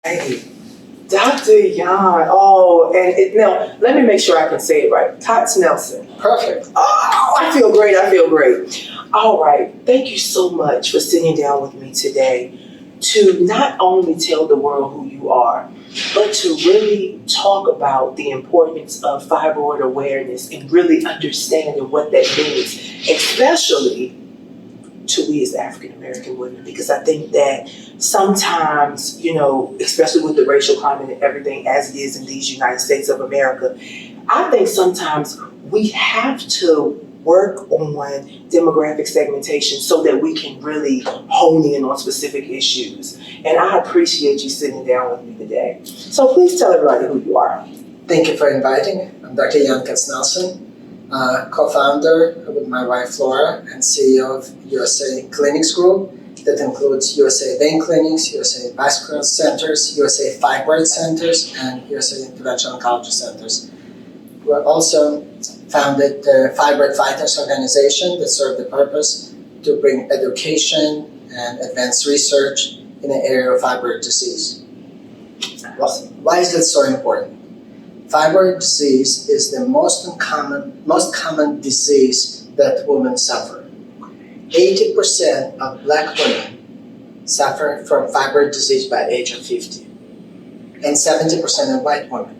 Hey, Dr. Yan. Oh, and now let me make sure I can say it right. Katsnelson. Perfect. Oh, I feel great. I feel great. All right. Thank you so much for sitting down with me today to not only tell the world who you are, but to really talk about the importance of fibroid awareness and really understanding what that means, especially to we as African American women, because I think that sometimes, especially with the racial climate and everything as it is in these United States of America, I think sometimes we have to work on demographic segmentation so that we can really hone in on specific issues. And I appreciate you sitting down with me today. So please tell everybody who you are. Thank you for inviting me. I'm Dr. Yan Katsnelson, co-founder with my wife Laura and CEO of USA Clinics Group that includes USA Vein Clinics, USA Vascular Centers, USA Fibroid Centers, and USA Interventional Oncology Centers. We also founded the Fibroid Fighters organization that served the purpose to bring education and advanced research in the area of fibroid disease. Why is that so important? Fibroid disease is the most common disease that women suffer. 80% of Black women suffer from fibroid disease by age of 50, and 70% of white women.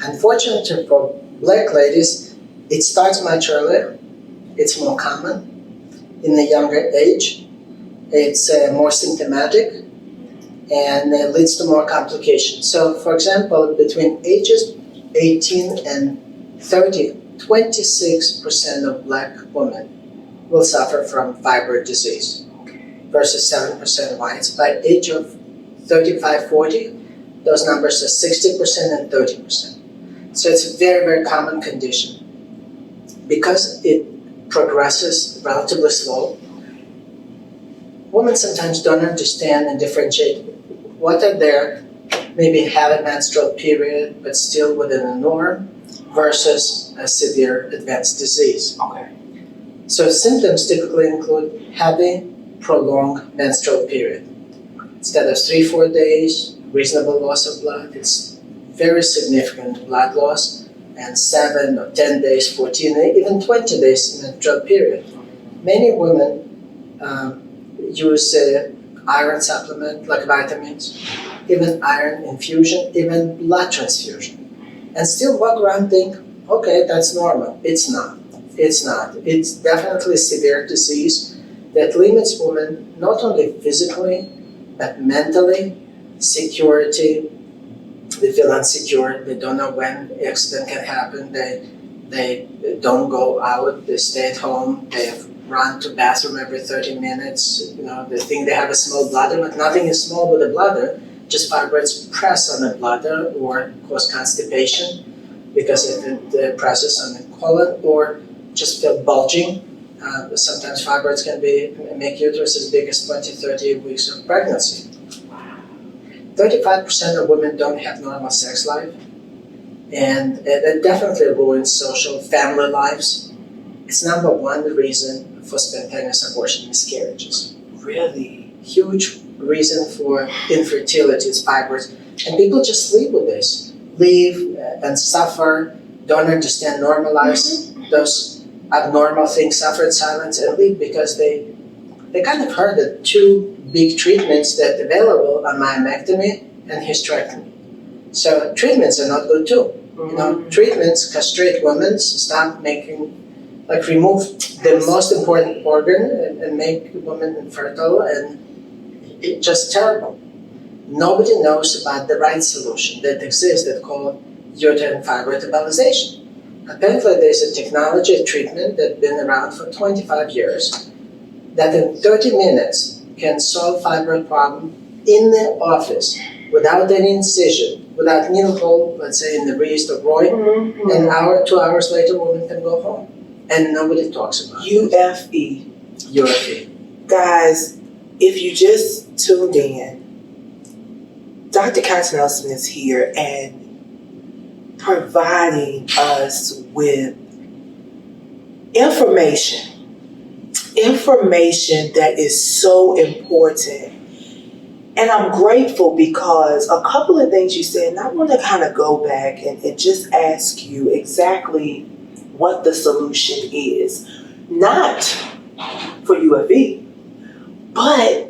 Unfortunately for Black ladies, it starts much earlier. It's more common in the younger age. It's more symptomatic, and it leads to more complications. So, for example, between ages 18 and 30, 26% of Black women will suffer from fibroid disease versus 7% whites. By age of 35, 40, those numbers are 60% and 30%. So it's a very, very common condition. Because it progresses relatively slow, women sometimes don't understand and differentiate what are their maybe have a menstrual period but still within the norm versus a severe advanced disease. Okay. So symptoms typically include heavy, prolonged menstrual period. Instead of 3-4 days, reasonable loss of blood, it's very significant blood loss, and 7 or 10 days, 14, even 20 days menstrual period. Many women use iron supplement like vitamins, even iron infusion, even blood transfusion, and still walk around and think, okay, that's normal. It's not. It's not. It's definitely a severe disease that limits women not only physically, but mentally, security. They feel insecure. They don't know when the accident can happen. They don't go out. They stay at home. They run to bathroom every 30 minutes. They think they have a small bladder, but nothing is small with a bladder. Just fibroids press on the bladder or cause constipation because it presses on the colon, or just feel bulging. Sometimes fibroids can make uterus as big as 20, 30 weeks of pregnancy. 35% of women don't have normal sex life, and it definitely ruins social family lives. It's number one reason for spontaneous abortion, miscarriages. Really? Huge reason for infertility is fibroids. And people just live with this. Live and suffer, don't understand normal lives. Those abnormal things suffer in silence and live because they kind of heard that two big treatments that are available are myomectomy and hysterectomy. So treatments are not good too. Treatments castrate women, stop remove the most important organ and make women infertile, and it's just terrible. Nobody knows about the right solution that exists that's called uterine fibroid embolization. Apparently there's a technology, a treatment that's been around for 25 years that in 30 minutes can solve fibroid problem in the office without any incision, without needle hole, let's say in the wrist or groin. An hour, 2 hours later, a woman can go home. And nobody talks about UFE. UFE. Guys, if you just tuned in, Dr. Katsnelson is here and providing us with information that is so important. And I'm grateful because a couple of things you said, and I want to kind of go back and just ask you exactly what the solution is. Not for UFE, but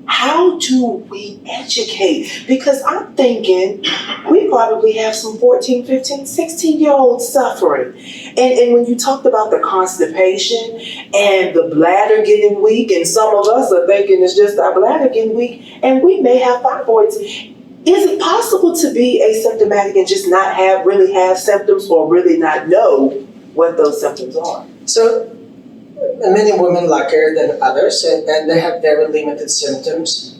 how do we educate? Because I'm thinking we probably have some 14, 15, 16-year-olds suffering. And when you talked about the constipation and the bladder getting weak, and some of us are thinking it's just our bladder getting weak, and we may have fibroids. Is it possible to be asymptomatic and just not really have symptoms, or really not know what those symptoms are? So many women luckier than others, and they have very limited symptoms.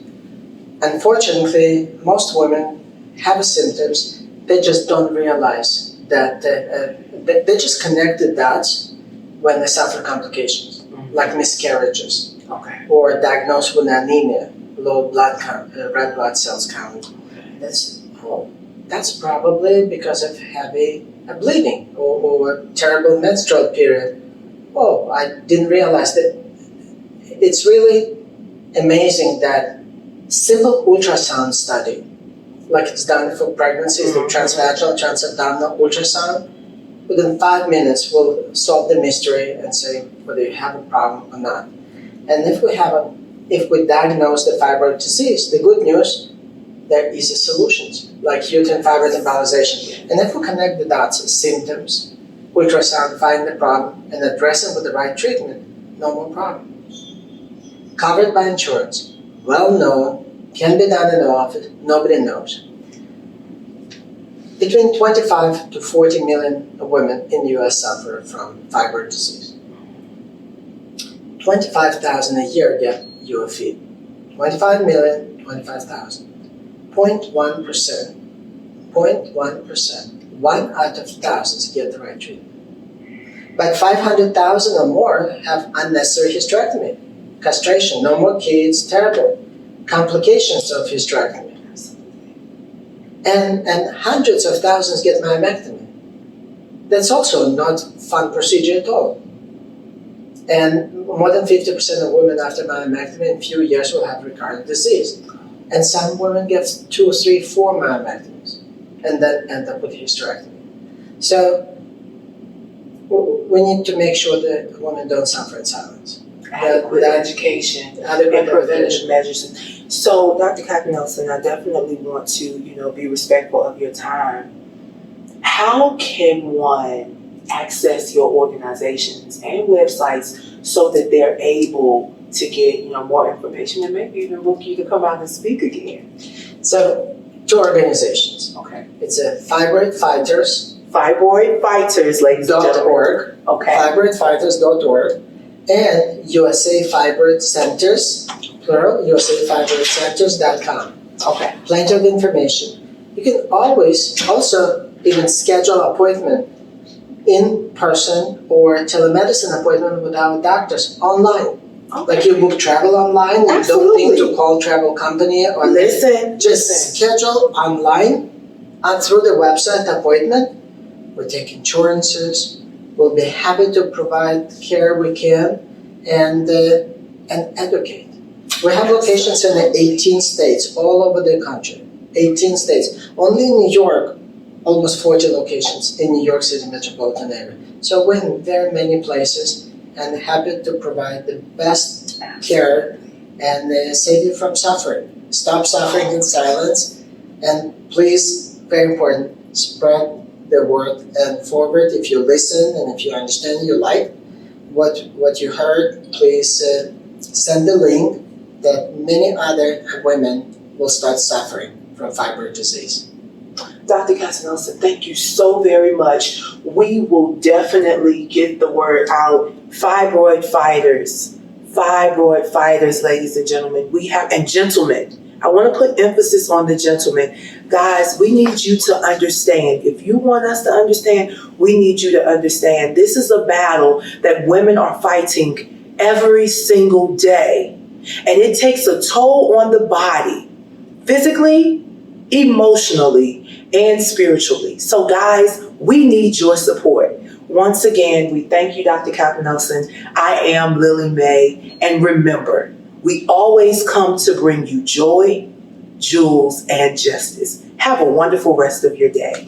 Unfortunately, most women have symptoms. They just don't realize that they just connect the dots when they suffer complications, like miscarriages, or diagnosed with anemia, low blood count, red blood cells count. That's probably because of heavy bleeding or a terrible menstrual period. Oh, I didn't realize that. It's really amazing that simple ultrasound study, like it's done for pregnancies, the transvaginal, transabdominal ultrasound, within 5 minutes will solve the mystery and say whether you have a problem or not. And if we diagnose the fibroid disease, the good news, there are easy solutions, like uterine fibroid embolization. And if we connect the dots, symptoms, ultrasound, find the problem, and address it with the right treatment, no more problem. Covered by insurance, well known, can be done in the office, nobody knows. Between 25 to 40 million women in the US suffer from fibroid disease. 25,000 a year get UFE. 25 million, 25,000. 0.1%. 0.1%. 1 out of thousands get the right treatment. But 500,000 or more have unnecessary hysterectomy, castration, no more kids, terrible complications of hysterectomy. And hundreds of thousands get myomectomy. That's also not a fun procedure at all. And more than 50% of women after myomectomy in a few years will have recurrent disease. And some women get 2, 3, 4 myomectomies and then end up with hysterectomy. So we need to make sure that women don't suffer in silence. Adequate education and preventive measures. So, Dr. Katsnelson, I definitely want to, be respectful of your time. How can one access your organizations and websites so that they're able to get, more information and maybe even book you to come out and speak again? So, 2 organizations. Okay. It's a Fibroid Fighters. Fibroid Fighters, ladies and gentlemen. .org. Okay. Fibroidfighters.org. And USA Fibroid Centers, plural, usafibroidcenters.com. Okay. Plenty of information. You can always also even schedule an appointment in person or telemedicine appointment with our doctors online. Okay. Like you book travel online, Absolutely. You don't need to call travel company or just schedule online and through the website appointment. We take insurances. We'll be happy to provide care we can and educate. We have locations in 18 states, all over the country. 18 states. Only in New York, almost 40 locations in New York City metropolitan area. So we're in very many places and happy to provide the best care and save you from suffering. Stop suffering in silence, and please, very important, spread the word and forward. If you listen and if you understand, you like what you heard, please send the link that many other women will start suffering from fibroid disease. Dr. Katsnelson, thank you so very much. We will definitely get the word out. Fibroid fighters, ladies and gentlemen. And gentlemen. I want to put emphasis on the gentlemen. Guys, we need you to understand. If you want us to understand, we need you to understand. This is a battle that women are fighting every single day. And it takes a toll on the body, physically, emotionally, and spiritually. So guys, we need your support. Once again, we thank you, Dr. Katsnelson. I am Lillie Mae. And remember, we always come to bring you joy, Jules, and Justice. Have a wonderful rest of your day.